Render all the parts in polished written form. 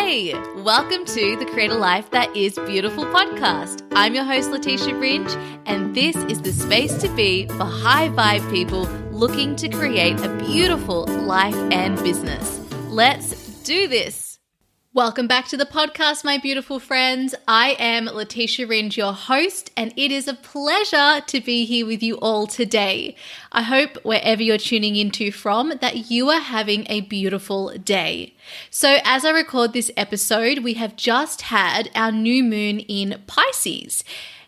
Hey, welcome to the Create a Life That Is Beautiful podcast. I'm your host, Leticia Ringe, and this is the space to be for high vibe people looking to create a beautiful life and business. Let's do this. Welcome back to the podcast, my beautiful friends. I am Leticia Ringe, your host, and it is a pleasure to be here with you all today. I hope wherever you're tuning into from that you are having a beautiful day. So as I record this episode, we have just had our new moon in Pisces.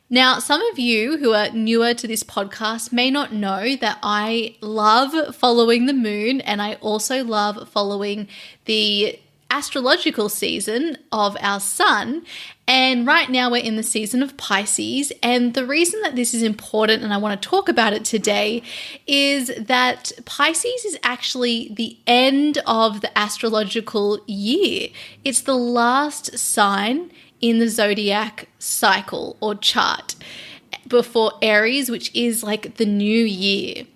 Now, some of you who are newer to this podcast may not know that I love following the moon, and I also love following the astrological season of our sun. And right now we're in the season of Pisces. And the reason that this is important and I want to talk about it today is that Pisces is actually the end of the astrological year. It's the last sign in the zodiac cycle or chart before Aries, which is like the new year.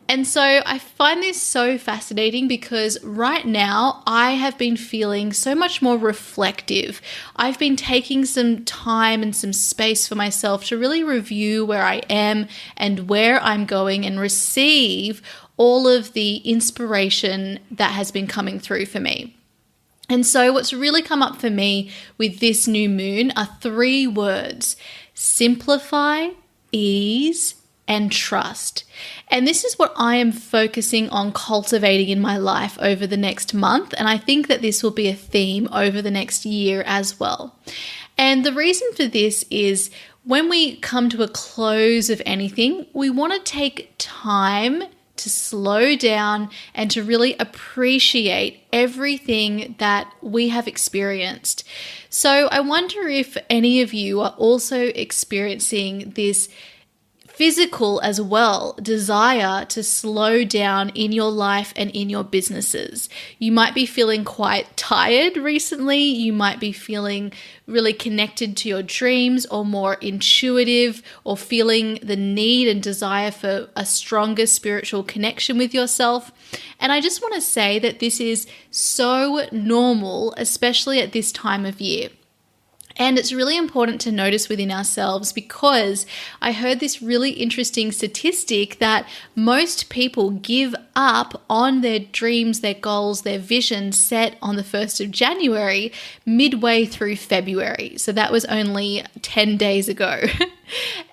And so I find this so fascinating because right now I have been feeling so much more reflective. I've been taking some time and some space for myself to really review where I am and where I'm going and receive all of the inspiration that has been coming through for me. And so what's really come up for me with this new moon are 3 words: simplify, ease, and trust. And this is what I am focusing on cultivating in my life over the next month. And I think that this will be a theme over the next year as well. And the reason for this is when we come to a close of anything, we want to take time to slow down and to really appreciate everything that we have experienced. So I wonder if any of you are also experiencing this physical as well desire to slow down in your life and in your businesses. You might be feeling quite tired recently. You might be feeling really connected to your dreams or more intuitive, or feeling the need and desire for a stronger spiritual connection with yourself. And I just want to say that this is so normal, especially at this time of year. And it's really important to notice within ourselves, because I heard this really interesting statistic that most people give up on their dreams, their goals, their vision set on the 1st of January, midway through February. So that was only 10 days ago.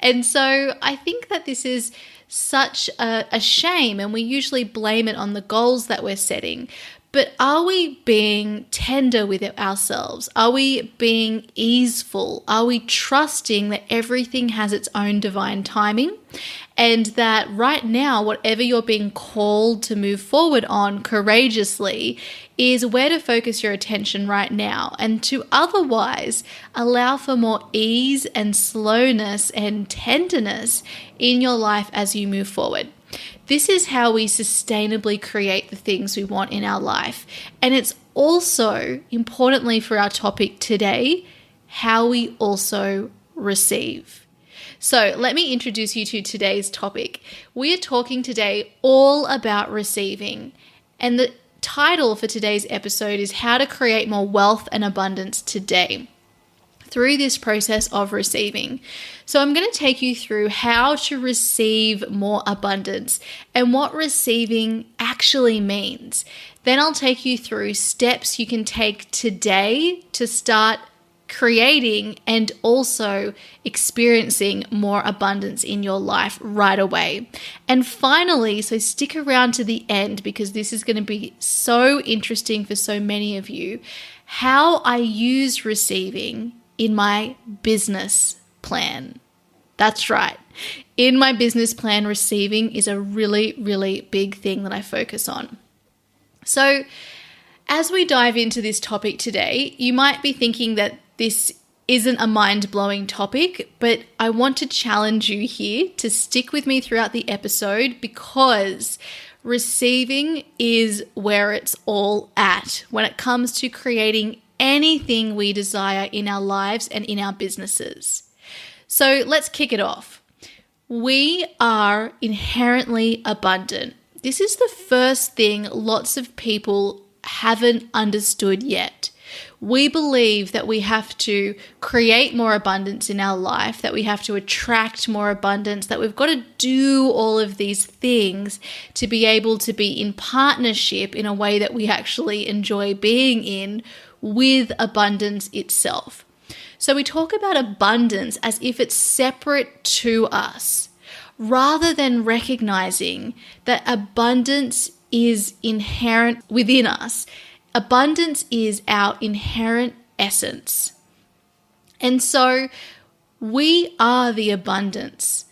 And so I think that this is such a shame, and we usually blame it on the goals that we're setting. But are we being tender with ourselves? Are we being easeful? Are we trusting that everything has its own divine timing? And that right now, whatever you're being called to move forward on courageously is where to focus your attention right now, and to otherwise allow for more ease and slowness and tenderness in your life as you move forward. This is how we sustainably create the things we want in our life. And it's also, importantly for our topic today, how we also receive. So let me introduce you to today's topic. We are talking today all about receiving. And the title for today's episode is How to Create More Wealth and Abundance Today, through this process of receiving. So I'm going to take you through how to receive more abundance and what receiving actually means. Then I'll take you through steps you can take today to start creating and also experiencing more abundance in your life right away. And finally, so stick around to the end, because this is going to be so interesting for so many of you, how I use receiving in my business plan. That's right. In my business plan, receiving is a really, really big thing that I focus on. So as we dive into this topic today, you might be thinking that this isn't a mind-blowing topic, but I want to challenge you here to stick with me throughout the episode, because receiving is where it's all at when it comes to creating anything we desire in our lives and in our businesses. So let's kick it off. We are inherently abundant. This is the first thing lots of people haven't understood yet. We believe that we have to create more abundance in our life, that we have to attract more abundance, that we've got to do all of these things to be able to be in partnership in a way that we actually enjoy being in with abundance itself. So we talk about abundance as if it's separate to us, rather than recognizing that abundance is inherent within us. Abundance is our inherent essence. And so we are the abundance,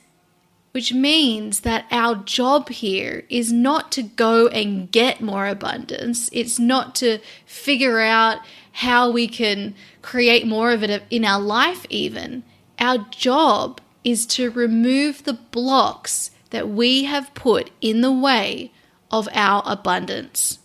which means that our job here is not to go and get more abundance. It's not to figure out how we can create more of it in our life even. Our job is to remove the blocks that we have put in the way of our abundance.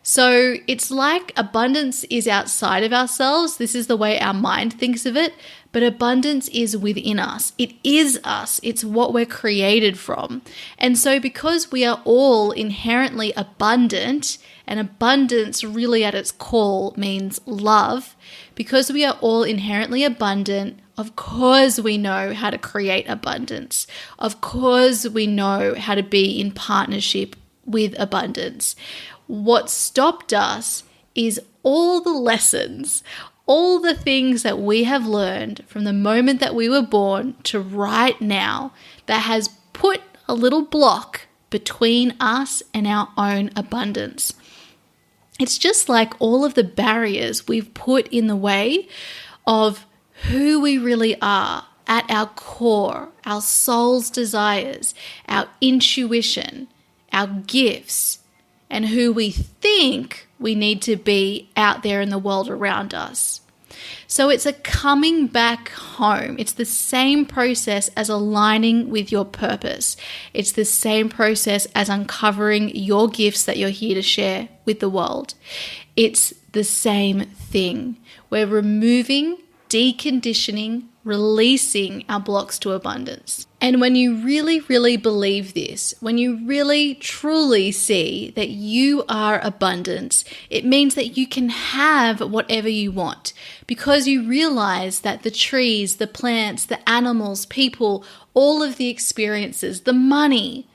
So it's like abundance is outside of ourselves. This is the way our mind thinks of it, but abundance is within us. It is us. It's what we're created from. And so because we are all inherently abundant, and abundance really at its core means love, because we are all inherently abundant, of course we know how to create abundance. Of course we know how to be in partnership with abundance. What stopped us is all the lessons, all the things that we have learned from the moment that we were born to right now that has put a little block between us and our own abundance. It's just like all of the barriers we've put in the way of who we really are at our core, our soul's desires, our intuition, our gifts, and who we think we need to be out there in the world around us. So it's a coming back home. It's the same process as aligning with your purpose. It's the same process as uncovering your gifts that you're here to share with the world. It's the same thing. We're removing, deconditioning, releasing our blocks to abundance. And when you really, really believe this, when you really, truly see that you are abundance, it means that you can have whatever you want because you realize that the trees, the plants, the animals, people, all of the experiences, the money,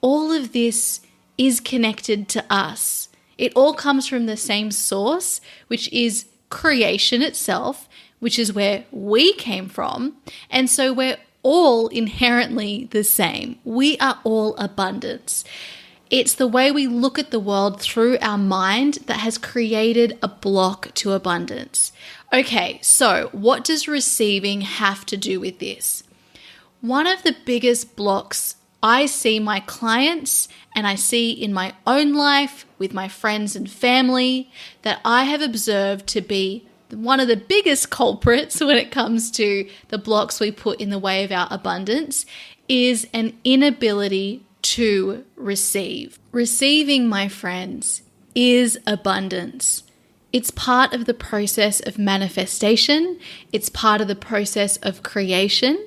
all of this is connected to us. It all comes from the same source, which is creation itself, which is where we came from. And so we're all inherently the same. We are all abundance. It's the way we look at the world through our mind that has created a block to abundance. Okay, so what does receiving have to do with this? One of the biggest blocks I see my clients and I see in my own life with my friends and family that I have observed to be one of the biggest culprits when it comes to the blocks we put in the way of our abundance is an inability to receive. Receiving, my friends, is abundance. It's part of the process of manifestation. It's part of the process of creation.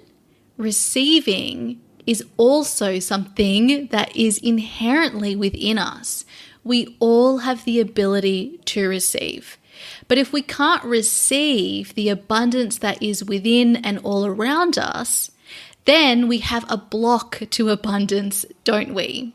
Receiving is also something that is inherently within us. We all have the ability to receive. But if we can't receive the abundance that is within and all around us, then we have a block to abundance, don't we?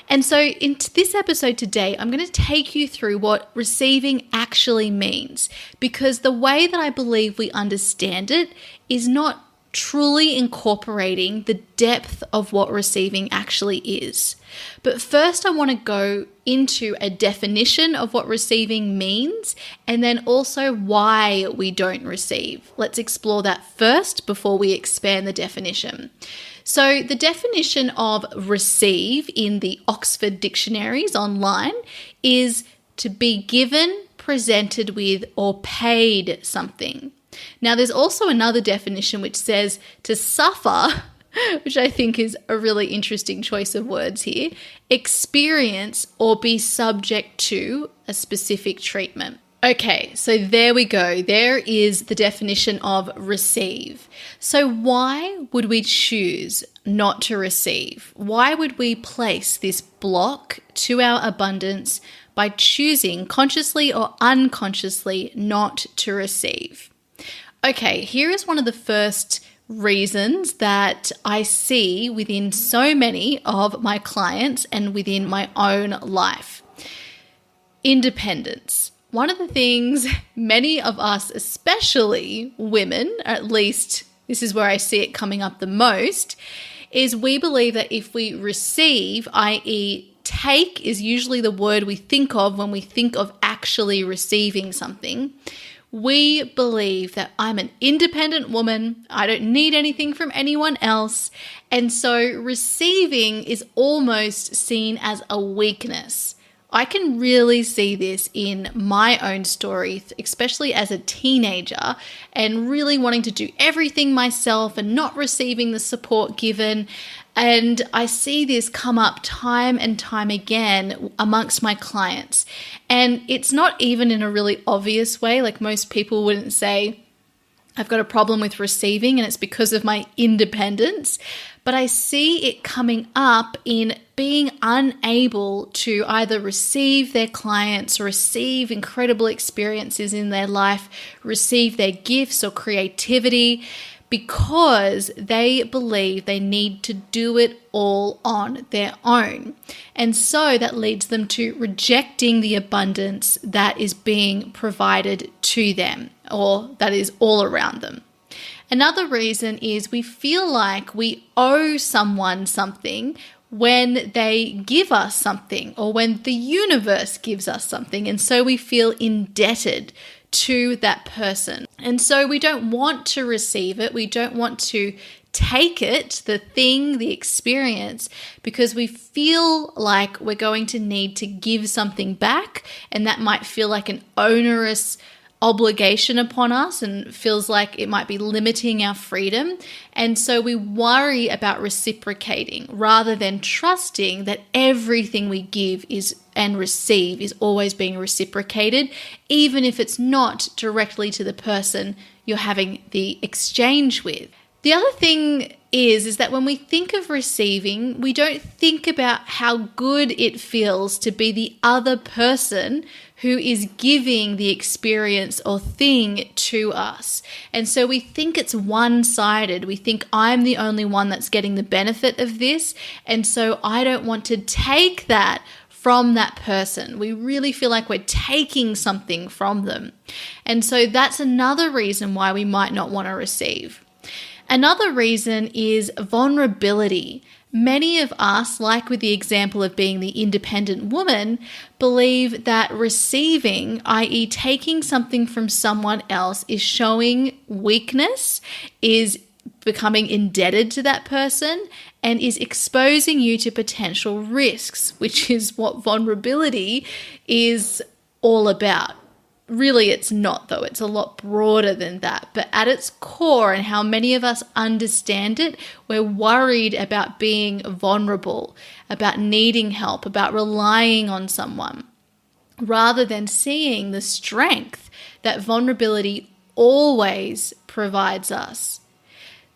And so in this episode today, I'm going to take you through what receiving actually means, because the way that I believe we understand it is not truly incorporating the depth of what receiving actually is. But first, I want to go into a definition of what receiving means and then also why we don't receive. Let's explore that first before we expand the definition. So the definition of receive in the Oxford dictionaries online is to be given, presented with, or paid something. Now, there's also another definition which says to suffer, which I think is a really interesting choice of words here, experience or be subject to a specific treatment. Okay, so there we go. There is the definition of receive. So why would we choose not to receive? Why would we place this block to our abundance by choosing consciously or unconsciously not to receive. Okay, here is one of the first reasons that I see within so many of my clients and within my own life. Independence. One of the things many of us, especially women, at least this is where I see it coming up the most, is we believe that if we receive, i.e. take is usually the word we think of when we think of actually receiving something. We believe that I'm an independent woman, I don't need anything from anyone else, and so receiving is almost seen as a weakness. I can really see this in my own story, especially as a teenager, and really wanting to do everything myself and not receiving the support given. And I see this come up time and time again amongst my clients. And it's not even in a really obvious way, like most people wouldn't say, I've got a problem with receiving and it's because of my independence. But I see it coming up in being unable to either receive their clients, receive incredible experiences in their life, receive their gifts or creativity, because they believe they need to do it all on their own. And so that leads them to rejecting the abundance that is being provided to them or that is all around them. Another reason is we feel like we owe someone something when they give us something or when the universe gives us something. And so we feel indebted to that person. And so we don't want to receive it. We don't want to take it, the thing, the experience, because we feel like we're going to need to give something back. And that might feel like an onerous obligation upon us and feels like it might be limiting our freedom. And so we worry about reciprocating rather than trusting that everything we give is and receive is always being reciprocated, even if it's not directly to the person you're having the exchange with. The other thing is that when we think of receiving, we don't think about how good it feels to be the other person who is giving the experience or thing to us. And so we think it's one-sided. We think I'm the only one that's getting the benefit of this, and so I don't want to take that from that person. We really feel like we're taking something from them. And so that's another reason why we might not want to receive. Another reason is vulnerability. Many of us, like with the example of being the independent woman, believe that receiving, i.e. taking something from someone else, is showing weakness, is becoming indebted to that person, and is exposing you to potential risks, which is what vulnerability is all about. Really, it's not, though. It's a lot broader than that. But at its core, and how many of us understand it, we're worried about being vulnerable, about needing help, about relying on someone, rather than seeing the strength that vulnerability always provides us.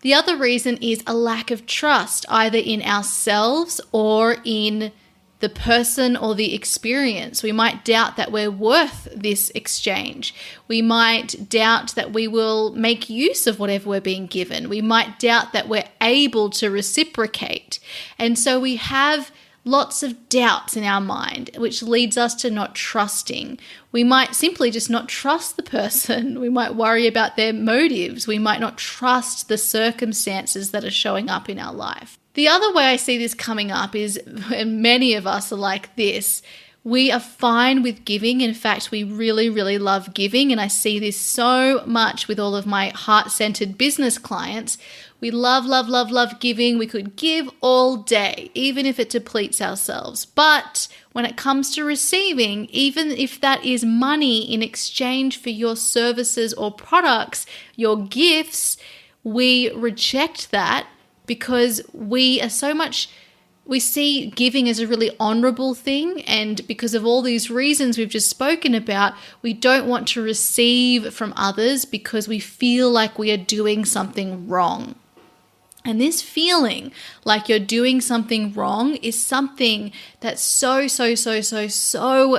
The other reason is a lack of trust, either in ourselves or in the person or the experience. We might doubt that we're worth this exchange. We might doubt that we will make use of whatever we're being given. We might doubt that we're able to reciprocate. And so we have lots of doubts in our mind, which leads us to not trusting. We might simply just not trust the person. We might worry about their motives. We might not trust the circumstances that are showing up in our life. The other way I see this coming up is, and many of us are like this, we are fine with giving. In fact, we really, really love giving. And I see this so much with all of my heart-centered business clients. We love, love, love, love giving. We could give all day, even if it depletes ourselves. But when it comes to receiving, even if that is money in exchange for your services or products, your gifts, we reject that because we see giving as a really honorable thing. And because of all these reasons we've just spoken about, we don't want to receive from others because we feel like we are doing something wrong. And this feeling like you're doing something wrong is something that so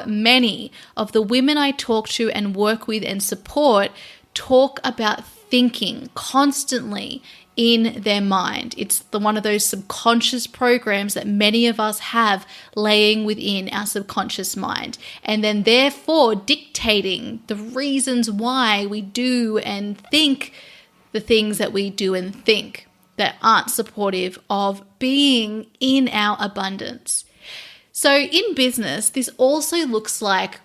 many of the women I talk to and work with and support talk about thinking constantly in their mind. It's one of those subconscious programs that many of us have laying within our subconscious mind, and then therefore dictating the reasons why we do and think the things that we do and think that aren't supportive of being in our abundance. So in business, this also looks like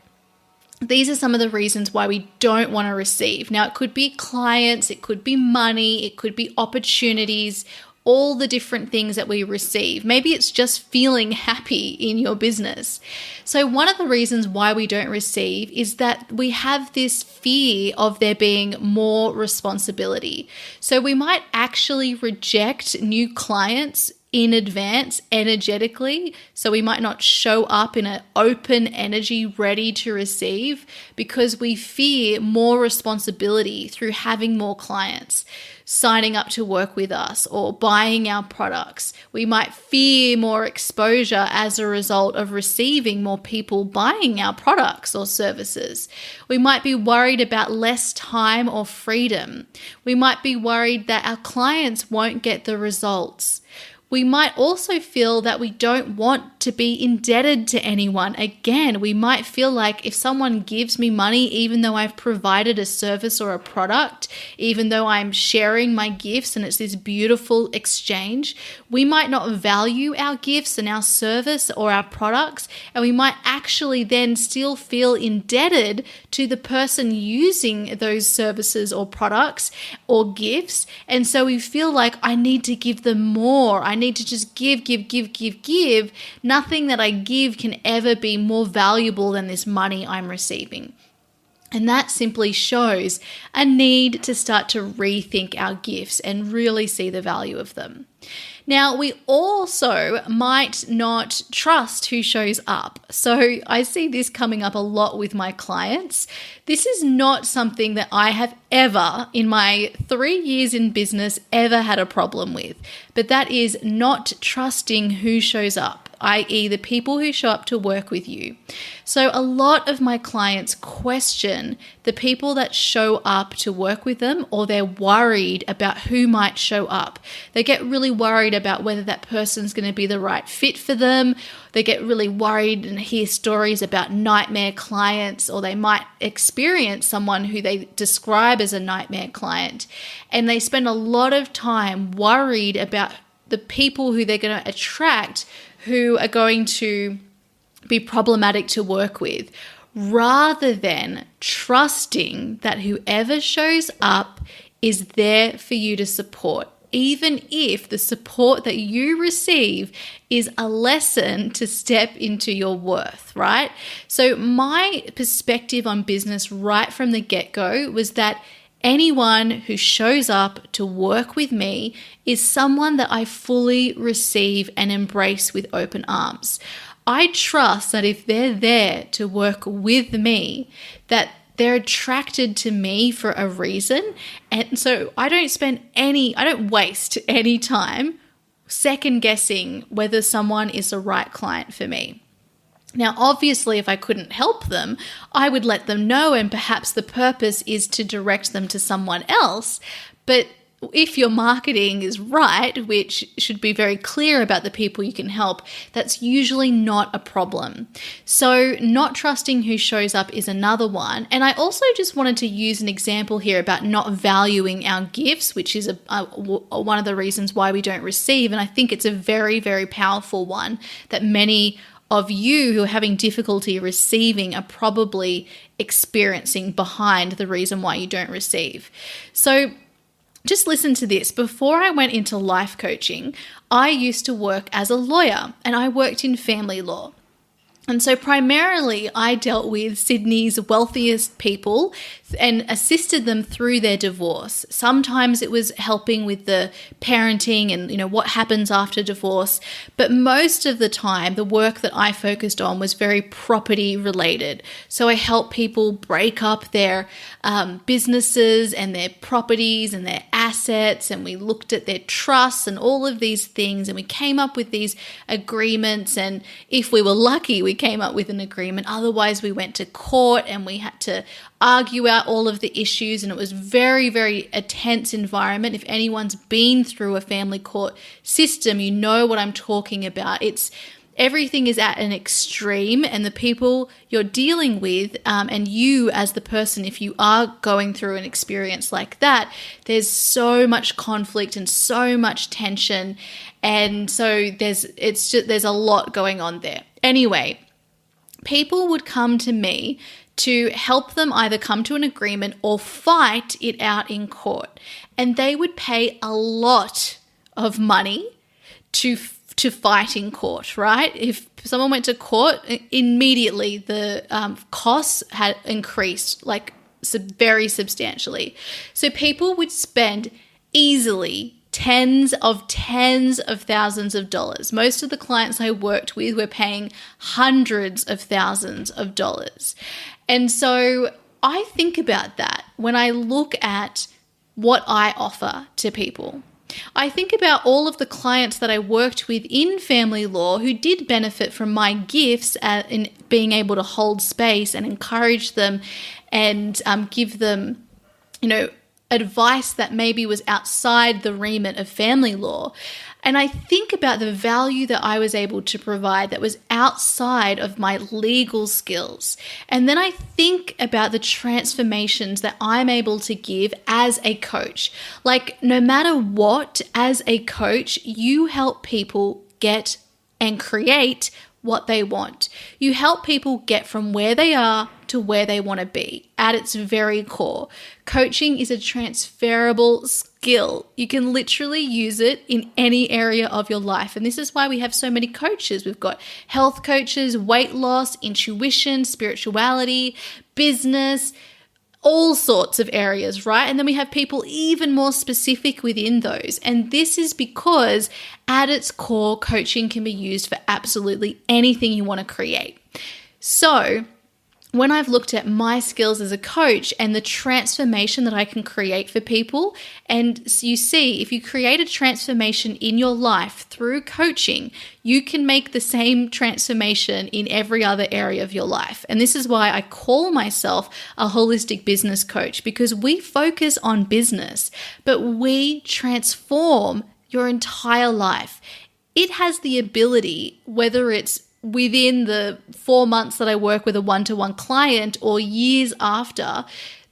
these are some of the reasons why we don't want to receive. Now, it could be clients, it could be money, it could be opportunities, all the different things that we receive. Maybe it's just feeling happy in your business. So one of the reasons why we don't receive is that we have this fear of there being more responsibility. So we might actually reject new clients in advance energetically. So we might not show up in an open energy ready to receive because we fear more responsibility through having more clients signing up to work with us or buying our products. We might fear more exposure as a result of receiving more people buying our products or services. We might be worried about less time or freedom. We might be worried that our clients won't get the results. We might also feel that we don't want to be indebted to anyone. Again, we might feel like if someone gives me money, even though I've provided a service or a product, even though I'm sharing my gifts and it's this beautiful exchange, we might not value our gifts and our service or our products, and we might actually then still feel indebted to the person using those services or products or gifts. And so we feel like I need to give them more. I need to just give. Nothing that I give can ever be more valuable than this money I'm receiving. And that simply shows a need to start to rethink our gifts and really see the value of them. Now, we also might not trust who shows up. So I see this coming up a lot with my clients. This is not something that I have ever, in my 3 years in business, ever had a problem with. But that is not trusting who shows up, i.e. the people who show up to work with you. So a lot of my clients question the people that show up to work with them, or they're worried about who might show up. They get really worried about whether that person's going to be the right fit for them. They get really worried and hear stories about nightmare clients, or they might experience someone who they describe as a nightmare client. And they spend a lot of time worried about the people who they're going to attract who are going to be problematic to work with, rather than trusting that whoever shows up is there for you to support, even if the support that you receive is a lesson to step into your worth, right? So my perspective on business right from the get-go was that anyone who shows up to work with me is someone that I fully receive and embrace with open arms. I trust that if they're there to work with me, that they're attracted to me for a reason. And so I don't waste any time second guessing whether someone is the right client for me. Now, obviously, if I couldn't help them, I would let them know, and perhaps the purpose is to direct them to someone else. But if your marketing is right, which should be very clear about the people you can help, that's usually not a problem. So not trusting who shows up is another one. And I also just wanted to use an example here about not valuing our gifts, which is one of the reasons why we don't receive. And I think it's a very, very powerful one that many of you who are having difficulty receiving are probably experiencing behind the reason why you don't receive. So just listen to this. Before I went into life coaching, I used to work as a lawyer, and I worked in family law. And so primarily I dealt with Sydney's wealthiest people and assisted them through their divorce. Sometimes it was helping with the parenting and, what happens after divorce. But most of the time, the work that I focused on was very property related. So I helped people break up their businesses and their properties and their assets assets and we looked at their trusts and all of these things, and we came up with these agreements. And if we were lucky, we came up with an agreement. Otherwise, we went to court and we had to argue out all of the issues, and it was very, very a tense environment. If anyone's been through a family court system, you know what I'm talking about. Everything is at an extreme, and the people you're dealing with, and you as the person, if you are going through an experience like that, there's so much conflict and so much tension, and so there's a lot going on there. Anyway, people would come to me to help them either come to an agreement or fight it out in court, and they would pay a lot of money to fight in court, right? If someone went to court, immediately the costs had increased very substantially. So people would spend easily tens of thousands of dollars. Most of the clients I worked with were paying hundreds of thousands of dollars. And so I think about that when I look at what I offer to people. I think about all of the clients that I worked with in family law who did benefit from my gifts in being able to hold space and encourage them and give them, advice that maybe was outside the remit of family law. And I think about the value that I was able to provide that was outside of my legal skills. And then I think about the transformations that I'm able to give as a coach. No matter what, as a coach, you help people get and create what they want. You help people get from where they are to where they want to be at its very core. Coaching is a transferable skill. You can literally use it in any area of your life. And this is why we have so many coaches. We've got health coaches, weight loss, intuition, spirituality, business, all sorts of areas, right? And then we have people even more specific within those. And this is because at its core, coaching can be used for absolutely anything you want to create. So when I've looked at my skills as a coach and the transformation that I can create for people, and you see, if you create a transformation in your life through coaching, you can make the same transformation in every other area of your life. And this is why I call myself a holistic business coach, because we focus on business, but we transform your entire life. It has the ability, whether it's within the 4 months that I work with a one-to-one client or years after,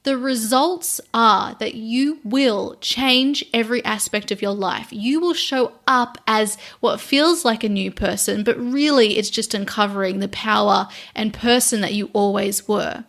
the results are that you will change every aspect of your life. You will show up as what feels like a new person, but really it's just uncovering the power and person that you always were.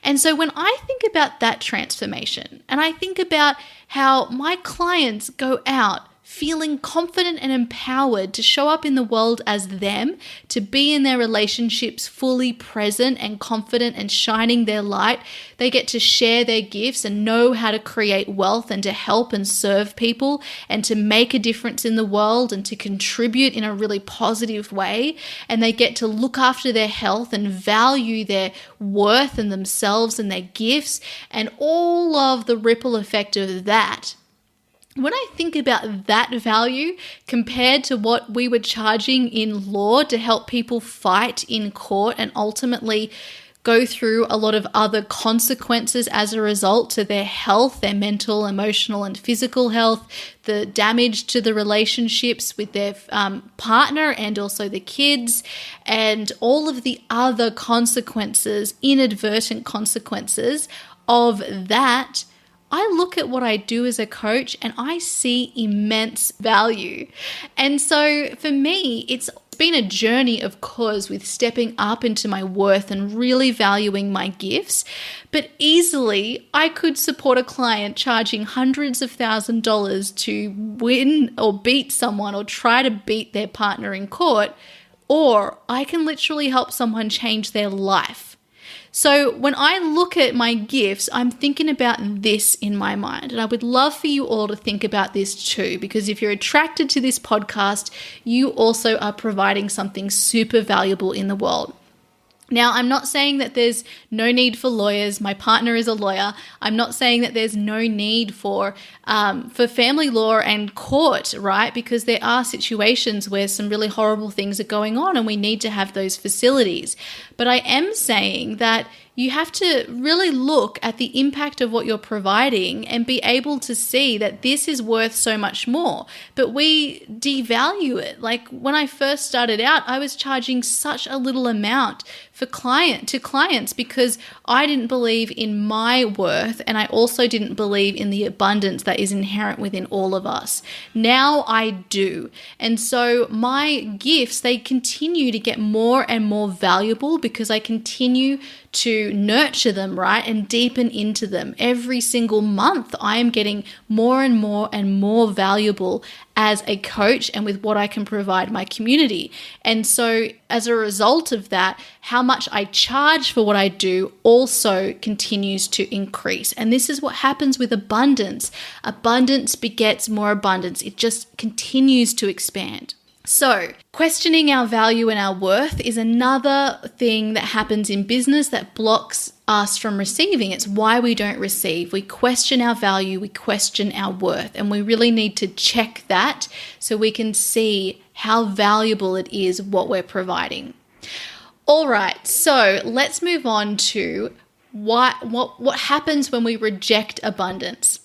And so when I think about that transformation, and I think about how my clients go out feeling confident and empowered to show up in the world as them, to be in their relationships fully present and confident and shining their light. They get to share their gifts and know how to create wealth and to help and serve people and to make a difference in the world and to contribute in a really positive way. And they get to look after their health and value their worth and themselves and their gifts and all of the ripple effect of that. When I think about that value compared to what we were charging in law to help people fight in court and ultimately go through a lot of other consequences as a result to their health, their mental, emotional, and physical health, the damage to the relationships with their partner and also the kids, and all of the other consequences, inadvertent consequences of that, I look at what I do as a coach and I see immense value. And so for me, it's been a journey, of course, with stepping up into my worth and really valuing my gifts. But easily, I could support a client charging hundreds of $1,000s to win or beat someone or try to beat their partner in court, or I can literally help someone change their life. So when I look at my gifts, I'm thinking about this in my mind. And I would love for you all to think about this too, because if you're attracted to this podcast, you also are providing something super valuable in the world. Now, I'm not saying that there's no need for lawyers. My partner is a lawyer. I'm not saying that there's no need for family law and court, right? Because there are situations where some really horrible things are going on and we need to have those facilities. But I am saying that you have to really look at the impact of what you're providing and be able to see that this is worth so much more. But we devalue it. Like when I first started out, I was charging such a little amount to clients because I didn't believe in my worth, and I also didn't believe in the abundance that is inherent within all of us. Now I do. And so my gifts, they continue to get more and more valuable because I continue to nurture them, right, and deepen into them. Every single month, I am getting more and more and more valuable as a coach and with what I can provide my community. And so as a result of that, how much I charge for what I do also continues to increase. And this is what happens with abundance. Abundance begets more abundance. It just continues to expand. So, questioning our value and our worth is another thing that happens in business that blocks us from receiving. It's why we don't receive. We question our value, we question our worth, and we really need to check that so we can see how valuable it is what we're providing. All right, so let's move on to what happens when we reject abundance.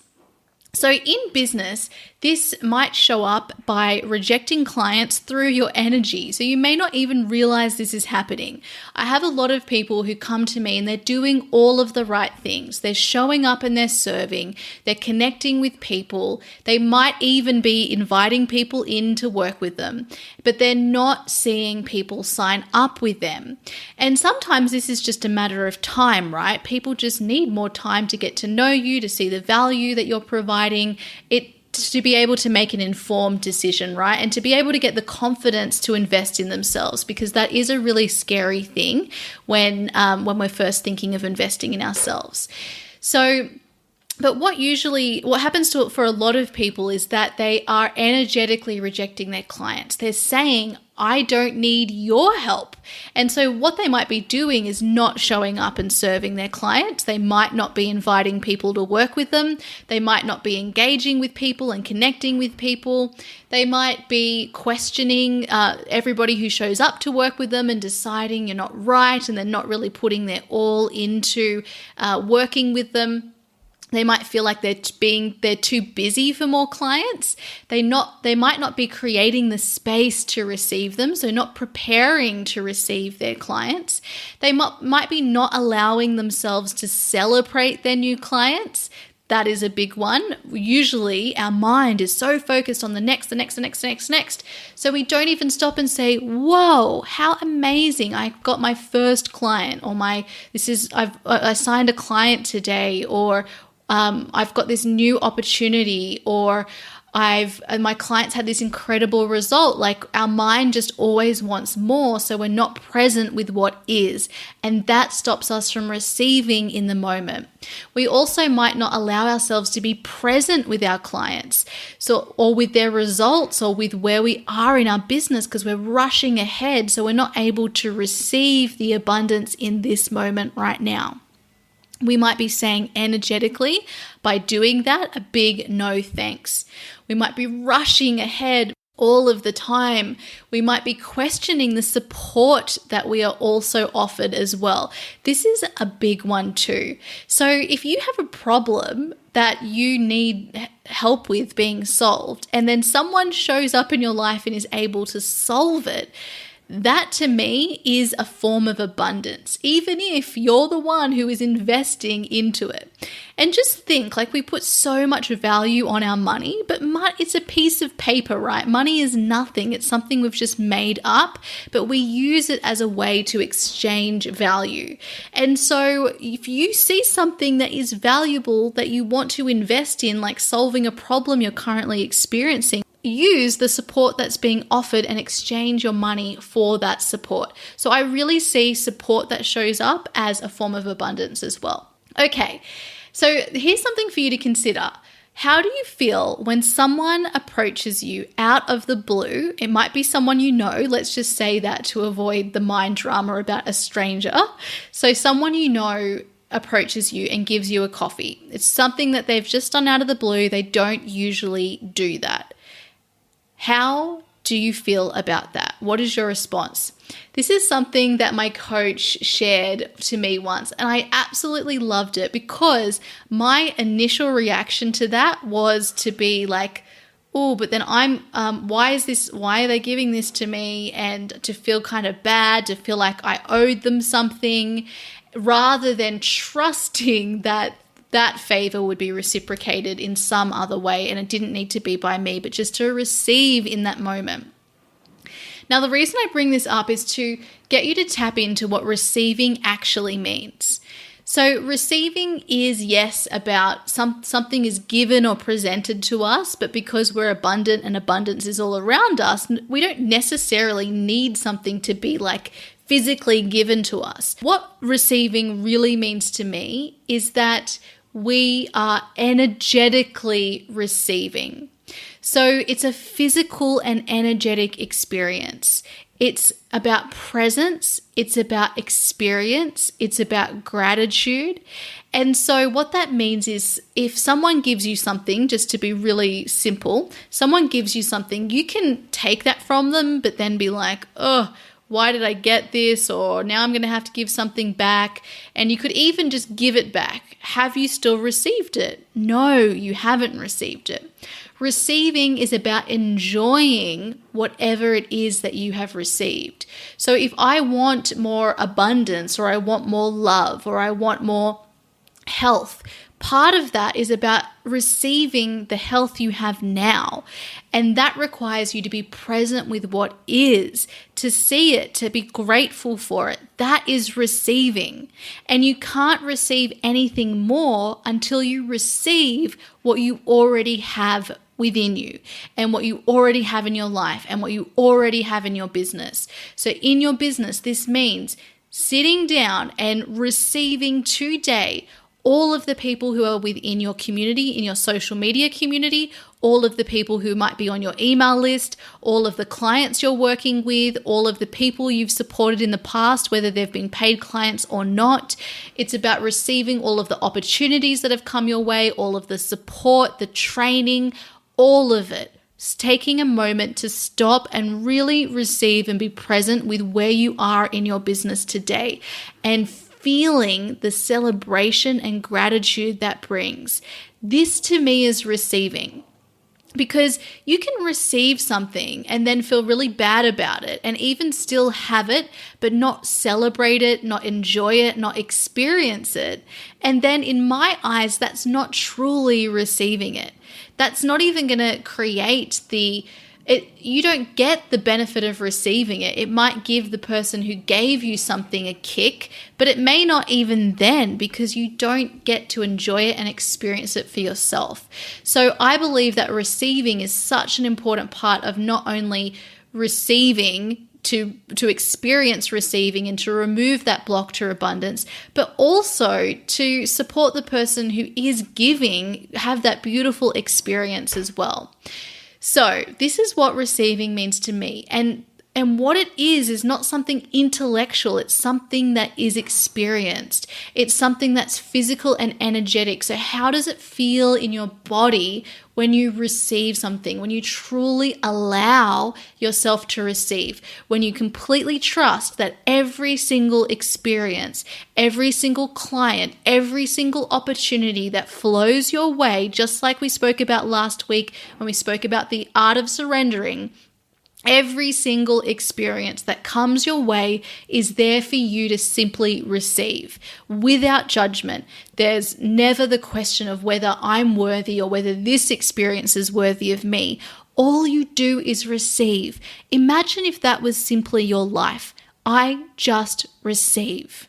So in business, this might show up by rejecting clients through your energy. So you may not even realize this is happening. I have a lot of people who come to me and they're doing all of the right things. They're showing up and they're serving. They're connecting with people. They might even be inviting people in to work with them, but they're not seeing people sign up with them. And sometimes this is just a matter of time, right? People just need more time to get to know you, to see the value that you're providing. To be able to make an informed decision, right? And to be able to get the confidence to invest in themselves, because that is a really scary thing when we're first thinking of investing in ourselves. So, but what happens for a lot of people is that they are energetically rejecting their clients. They're saying, I don't need your help. And so what they might be doing is not showing up and serving their clients. They might not be inviting people to work with them. They might not be engaging with people and connecting with people. They might be questioning everybody who shows up to work with them and deciding you're not right, and they're not really putting their all into working with them. They might feel like they're too busy for more clients. They might not be creating the space to receive them, so not preparing to receive their clients. They might be not allowing themselves to celebrate their new clients. That is a big one. Usually our mind is so focused on the next. So we don't even stop and say, whoa, how amazing. I got my first client, or I signed a client today, or I've got this new opportunity, or my clients had this incredible result. Like our mind just always wants more, so we're not present with what is, and that stops us from receiving in the moment. We also might not allow ourselves to be present with our clients, or with their results, or with where we are in our business, because we're rushing ahead, so we're not able to receive the abundance in this moment right now. We might be saying energetically, by doing that, a big no thanks. We might be rushing ahead all of the time. We might be questioning the support that we are also offered as well. This is a big one too. So if you have a problem that you need help with being solved, and then someone shows up in your life and is able to solve it, that to me is a form of abundance, even if you're the one who is investing into it. And just think, like, we put so much value on our money, but it's a piece of paper, right? Money is nothing. It's something we've just made up, but we use it as a way to exchange value. And so if you see something that is valuable that you want to invest in, like solving a problem you're currently experiencing, use the support that's being offered and exchange your money for that support. So I really see support that shows up as a form of abundance as well. Okay, so here's something for you to consider. How do you feel when someone approaches you out of the blue? It might be someone you know. Let's just say that to avoid the mind drama about a stranger. So someone you know approaches you and gives you a coffee. It's something that they've just done out of the blue. They don't usually do that. How do you feel about that? What is your response? This is something that my coach shared to me once, and I absolutely loved it because my initial reaction to that was to be like, oh, but then why are they giving this to me? And to feel kind of bad, to feel like I owed them something, rather than trusting that that favor would be reciprocated in some other way, and it didn't need to be by me, but just to receive in that moment. Now, the reason I bring this up is to get you to tap into what receiving actually means. So receiving is, yes, about something is given or presented to us, but because we're abundant and abundance is all around us, we don't necessarily need something to be like physically given to us. What receiving really means to me is that we are energetically receiving. So it's a physical and energetic experience. It's about presence, it's about experience, it's about gratitude. And so what that means is if someone gives you something, just to be really simple, someone gives you something, you can take that from them, but then be like, oh, why did I get this? Or now I'm going to have to give something back. And you could even just give it back. Have you still received it? No, you haven't received it. Receiving is about enjoying whatever it is that you have received. So if I want more abundance, or I want more love, or I want more health, part of that is about receiving the health you have now. And that requires you to be present with what is, to see it, to be grateful for it. That is receiving. And you can't receive anything more until you receive what you already have within you, and what you already have in your life, and what you already have in your business. So in your business, this means sitting down and receiving today all of the people who are within your community, in your social media community, all of the people who might be on your email list, all of the clients you're working with, all of the people you've supported in the past, whether they've been paid clients or not. It's about receiving all of the opportunities that have come your way, all of the support, the training, all of it. It's taking a moment to stop and really receive and be present with where you are in your business today, and feeling the celebration and gratitude that brings. This to me is receiving. Because you can receive something and then feel really bad about it, and even still have it, but not celebrate it, not enjoy it, not experience it. And then in my eyes, that's not truly receiving it. That's not even going to create you don't get the benefit of receiving it. It might give the person who gave you something a kick, but it may not even then, because you don't get to enjoy it and experience it for yourself. So I believe that receiving is such an important part of not only receiving, to experience receiving and to remove that block to abundance, but also to support the person who is giving, have that beautiful experience as well. So this is what receiving means to me. And what it is not something intellectual. It's something that is experienced. It's something that's physical and energetic. So how does it feel in your body when you receive something, when you truly allow yourself to receive, when you completely trust that every single experience, every single client, every single opportunity that flows your way, just like we spoke about last week when we spoke about the art of surrendering, every single experience that comes your way is there for you to simply receive without judgment. There's never the question of whether I'm worthy or whether this experience is worthy of me. All you do is receive. Imagine if that was simply your life. I just receive.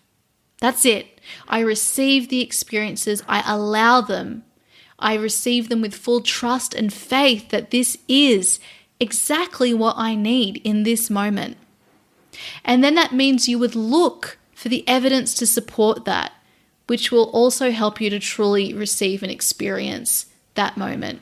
That's it. I receive the experiences. I allow them. I receive them with full trust and faith that this is exactly what I need in this moment. And then that means you would look for the evidence to support that, which will also help you to truly receive and experience that moment.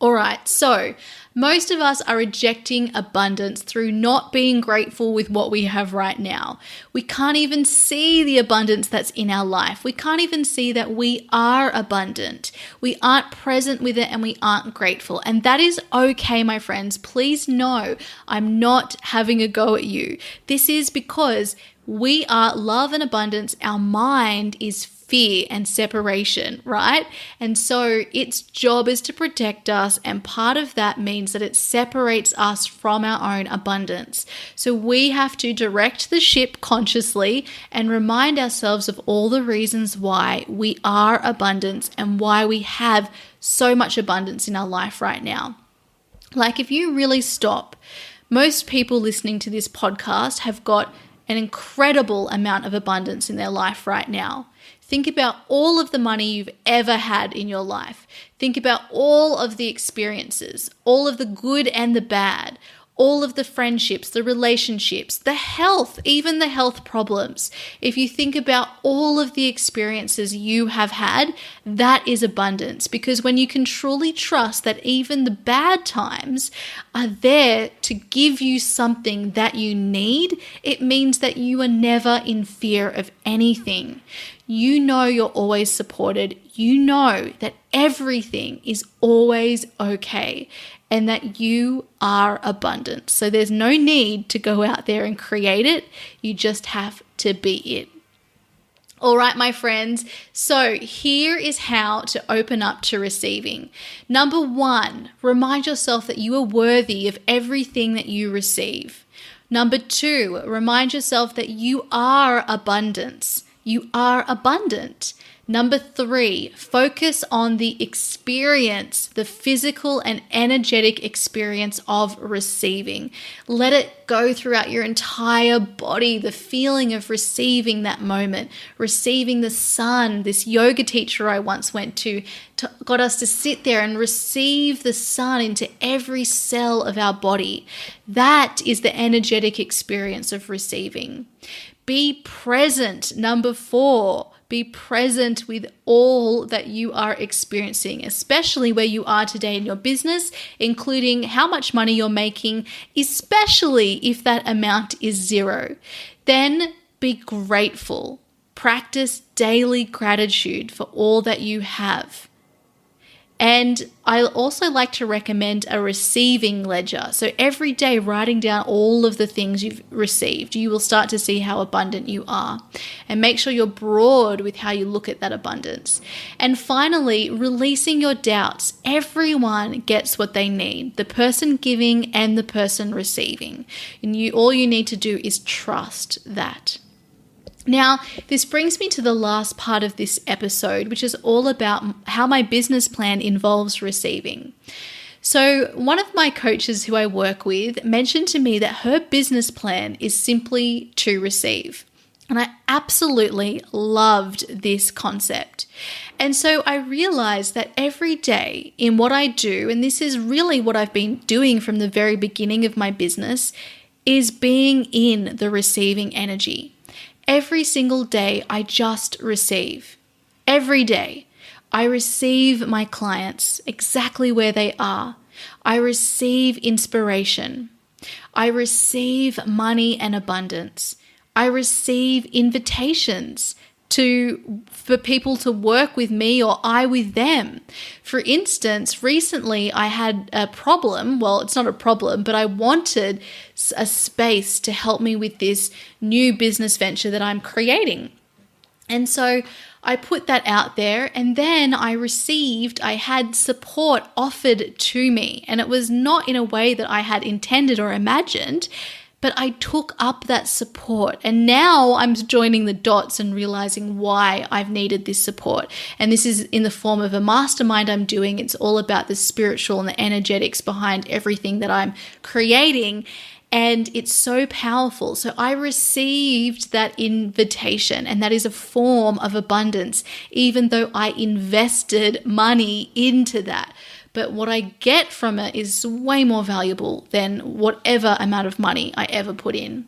All right, so most of us are rejecting abundance through not being grateful with what we have right now. We can't even see the abundance that's in our life. We can't even see that we are abundant. We aren't present with it and we aren't grateful. And that is okay, my friends. Please know I'm not having a go at you. This is because we are love and abundance. Our mind is fear and separation, right? And so its job is to protect us, and part of that means that it separates us from our own abundance. So we have to direct the ship consciously and remind ourselves of all the reasons why we are abundant and why we have so much abundance in our life right now. Like, if you really stop, most people listening to this podcast have got an incredible amount of abundance in their life right now. Think about all of the money you've ever had in your life. Think about all of the experiences, all of the good and the bad, all of the friendships, the relationships, the health, even the health problems. If you think about all of the experiences you have had, that is abundance. Because when you can truly trust that even the bad times are there to give you something that you need, it means that you are never in fear of anything. You know you're always supported. You know that everything is always okay and that you are abundant. So there's no need to go out there and create it. You just have to be it. All right, my friends. So here is how to open up to receiving. Number 1, remind yourself that you are worthy of everything that you receive. Number 2, remind yourself that you are abundance. You are abundant. Number 3, focus on the experience, the physical and energetic experience of receiving. Let it go throughout your entire body, the feeling of receiving that moment, receiving the sun. This yoga teacher I once went to got us to sit there and receive the sun into every cell of our body. That is the energetic experience of receiving. Be present. Number 4, be present with all that you are experiencing, especially where you are today in your business, including how much money you're making, especially if that amount is 0. Then be grateful. Practice daily gratitude for all that you have. And I also like to recommend a receiving ledger. So every day writing down all of the things you've received, you will start to see how abundant you are. And make sure you're broad with how you look at that abundance. And finally, releasing your doubts. Everyone gets what they need, the person giving and the person receiving. And all you need to do is trust that. Now, this brings me to the last part of this episode, which is all about how my business plan involves receiving. So one of my coaches who I work with mentioned to me that her business plan is simply to receive. And I absolutely loved this concept. And so I realized that every day in what I do, and this is really what I've been doing from the very beginning of my business, is being in the receiving energy. Every single day, I just receive. Every day, I receive my clients exactly where they are. I receive inspiration. I receive money and abundance. I receive invitations for people to work with me or I with them. For instance, recently I had a problem. Well, it's not a problem, but I wanted a space to help me with this new business venture that I'm creating. And so I put that out there, and then I had support offered to me. And it was not in a way that I had intended or imagined, but I took up that support, and now I'm joining the dots and realizing why I've needed this support. And this is in the form of a mastermind I'm doing. It's all about the spiritual and the energetics behind everything that I'm creating. And it's so powerful. So I received that invitation, and that is a form of abundance, even though I invested money into that. But what I get from it is way more valuable than whatever amount of money I ever put in.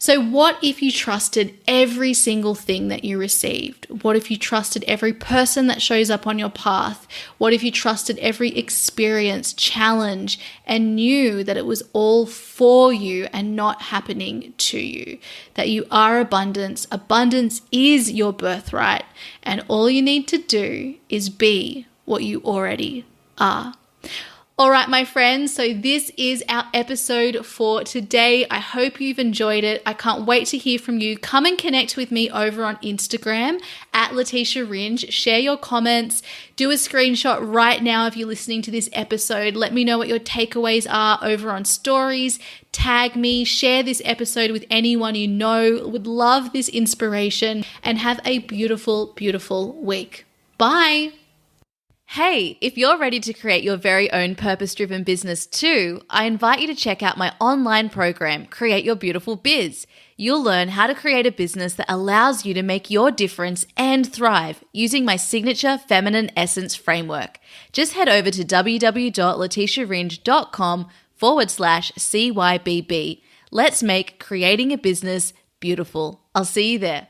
So what if you trusted every single thing that you received? What if you trusted every person that shows up on your path? What if you trusted every experience, challenge, and knew that it was all for you and not happening to you? That you are abundance. Abundance is your birthright. And all you need to do is be what you already are. All right, my friends, so this is our episode for today. I hope you've enjoyed it. I can't wait to hear from you. Come and connect with me over on Instagram at Leticia Ringe. Share your comments. Do a screenshot right now if you're listening to this episode. Let me know what your takeaways are over on stories. Tag me. Share this episode with anyone you know would love this inspiration, and have a beautiful, beautiful week. Bye. Hey, if you're ready to create your very own purpose-driven business too, I invite you to check out my online program, Create Your Beautiful Biz. You'll learn how to create a business that allows you to make your difference and thrive using my signature feminine essence framework. Just head over to www.leticiaringe.com/CYBB. Let's make creating a business beautiful. I'll see you there.